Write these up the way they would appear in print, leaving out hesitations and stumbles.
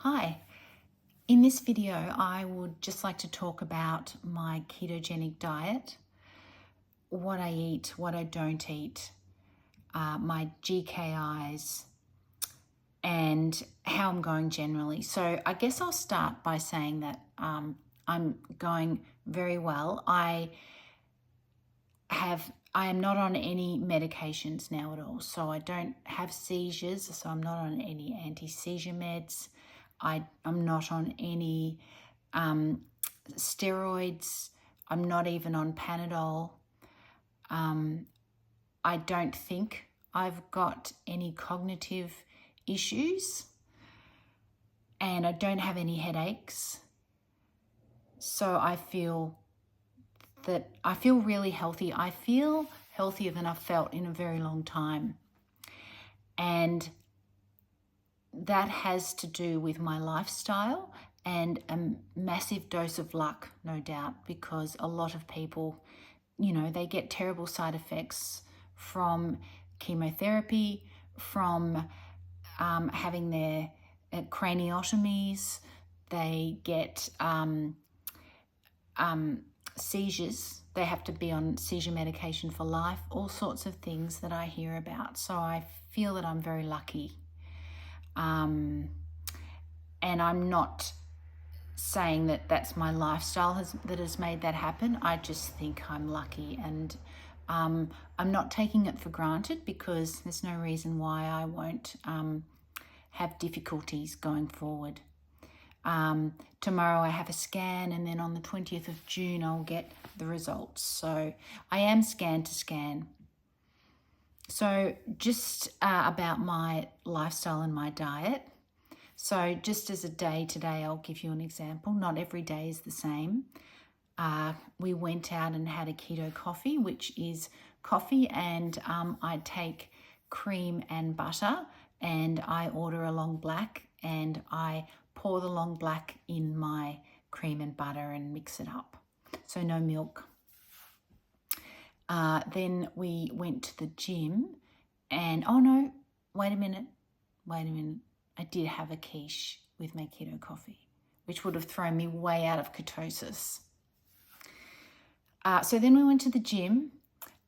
Hi, in this video I would just like to talk about my ketogenic diet, what I eat, what I don't eat, my GKIs, and how I'm going generally. So I guess I'll start by saying that I'm going very well. I am not on any medications now at all. So I don't have seizures, so I'm not on any anti-seizure meds. I'm not on any steroids. I'm not even on Panadol. I don't think I've got any cognitive issues, and I don't have any headaches. So I feel really healthy. I feel healthier than I've felt in a very long time. And that has to do with my lifestyle and a massive dose of luck, no doubt, because a lot of people, they get terrible side effects from chemotherapy, from having their craniotomies. They get seizures. They have to be on seizure medication for life, all sorts of things that I hear about. So I feel that I'm very lucky. And I'm not saying that that's my lifestyle that has made that happen. I just think I'm lucky, and I'm not taking it for granted, because there's no reason why I won't have difficulties going forward. Tomorrow I have a scan, and then on the 20th of June I'll get the results. So I am scan to scan. So just about my lifestyle and my diet. So just as a day today, I'll give you an example. Not every day is the same. We went out and had a keto coffee, which is coffee, and I take cream and butter, and I order a long black, and I pour the long black in my cream and butter and mix it up. So no milk. Then we went to the gym, and wait a minute. I did have a quiche with my keto coffee, which would have thrown me way out of ketosis. So then we went to the gym,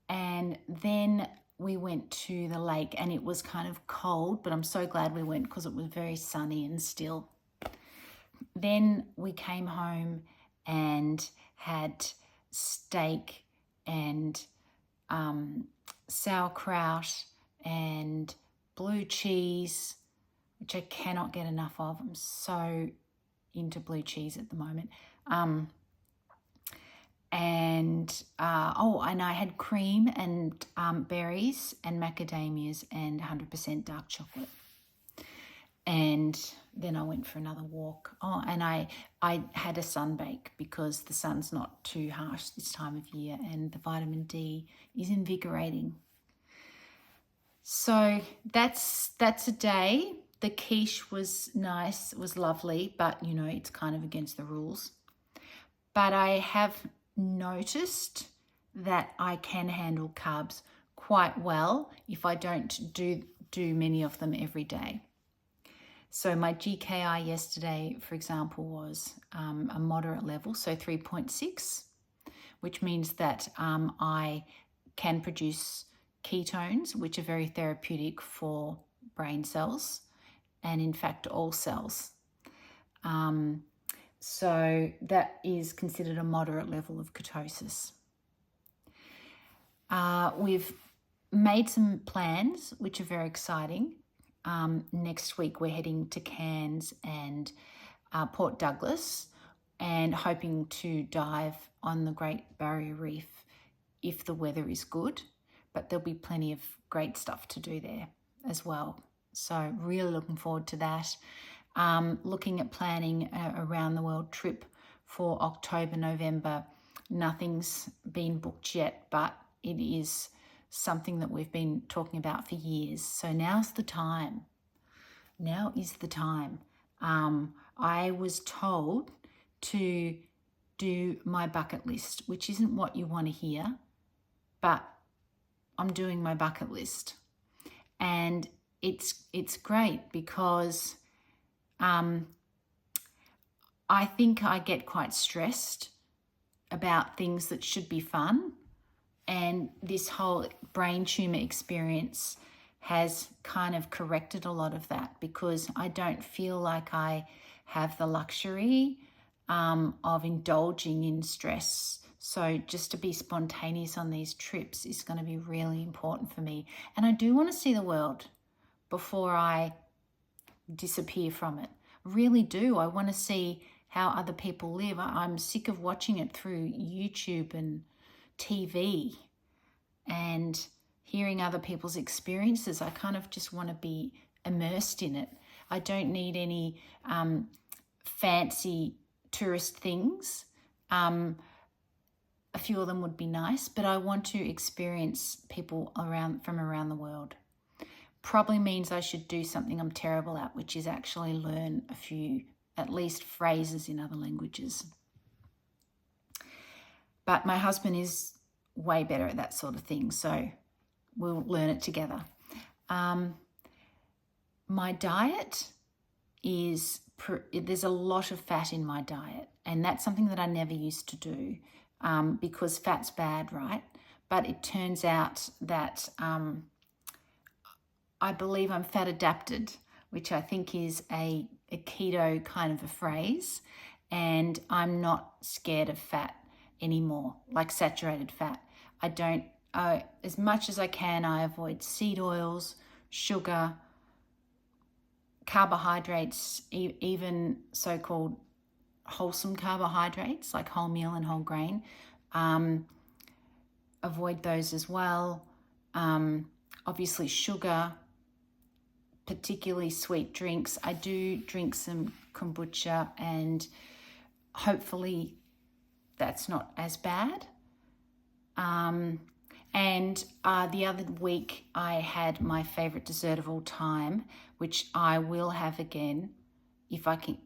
and then we went to the lake, and it was kind of cold, but I'm so glad we went because it was very sunny and still. Then we came home and had steak and sauerkraut and blue cheese, which I cannot get enough of. I'm so into blue cheese at the moment. And I had cream and berries and macadamias and 100% dark chocolate. And then I went for another walk. And I had a sunbake, because the sun's not too harsh this time of year, and the vitamin D is invigorating. So that's a day. The quiche was nice, it was lovely, but it's kind of against the rules. But I have noticed that I can handle carbs quite well if I don't do many of them every day. So my GKI yesterday, for example, was a moderate level, so 3.6, which means that I can produce ketones, which are very therapeutic for brain cells, and in fact all cells. So that is considered a moderate level of ketosis. We've made some plans which are very exciting. Next week we're heading to Cairns and Port Douglas, and hoping to dive on the Great Barrier Reef if the weather is good, but there'll be plenty of great stuff to do there as well. So really looking forward to that. Looking at planning a around the world trip for October, November. Nothing's been booked yet, but it is something that we've been talking about for years. So now's the time. Now is the time. I was told to do my bucket list, which isn't what you want to hear, but I'm doing my bucket list. And it's great because I think I get quite stressed about things that should be fun. And this whole brain tumor experience has kind of corrected a lot of that, because I don't feel like I have the luxury of indulging in stress. So just to be spontaneous on these trips is going to be really important for me. And I do want to see the world before I disappear from it. Really do. I want to see how other people live. I'm sick of watching it through YouTube and TV and hearing other people's experiences. I kind of just want to be immersed in it. I don't need any fancy tourist things. A few of them would be nice, but I want to experience people from around the world. Probably means I should do something I'm terrible at, which is actually learn a few, at least phrases in other languages. But my husband is way better at that sort of thing, so we'll learn it together. My diet is, there's a lot of fat in my diet, and that's something that I never used to do because fat's bad, right? But it turns out that I believe I'm fat adapted, which I think is a keto kind of a phrase, and I'm not scared of fat anymore, like saturated fat. I don't, as much as I can, I avoid seed oils, sugar, carbohydrates, even so-called wholesome carbohydrates like wholemeal and whole grain. Avoid those as well. Obviously sugar, particularly sweet drinks. I do drink some kombucha, and hopefully that's not as bad. And the other week I had my favorite dessert of all time, which I will have again if I can,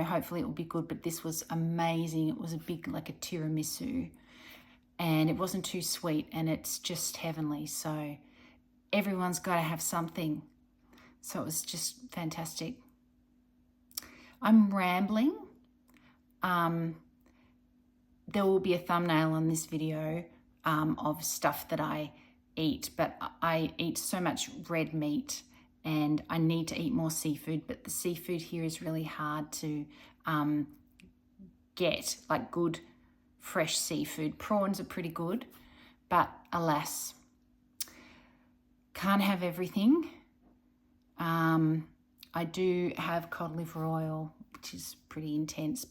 hopefully it will be good. But this was amazing. It was like a tiramisu, and it wasn't too sweet, and it's just heavenly. So everyone's got to have something. So it was just fantastic. I'm rambling. There will be a thumbnail on this video of stuff that I eat, but I eat so much red meat and I need to eat more seafood, but the seafood here is really hard to get, like good fresh seafood. Prawns are pretty good, but alas, can't have everything. I do have cod liver oil, which is pretty intense,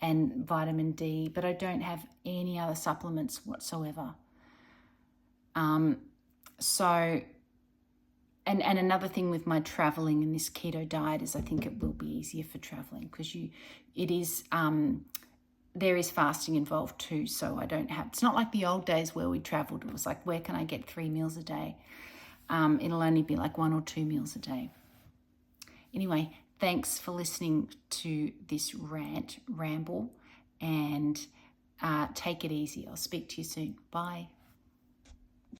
and vitamin D, but I don't have any other supplements whatsoever. And another thing with my traveling and this keto diet is I think it will be easier for traveling, because there is fasting involved too. So it's not like the old days where we traveled. It was like, where can I get 3 meals a day? It'll only be like 1 or 2 meals a day. Anyway, thanks for listening to this ramble, and take it easy. I'll speak to you soon. Bye.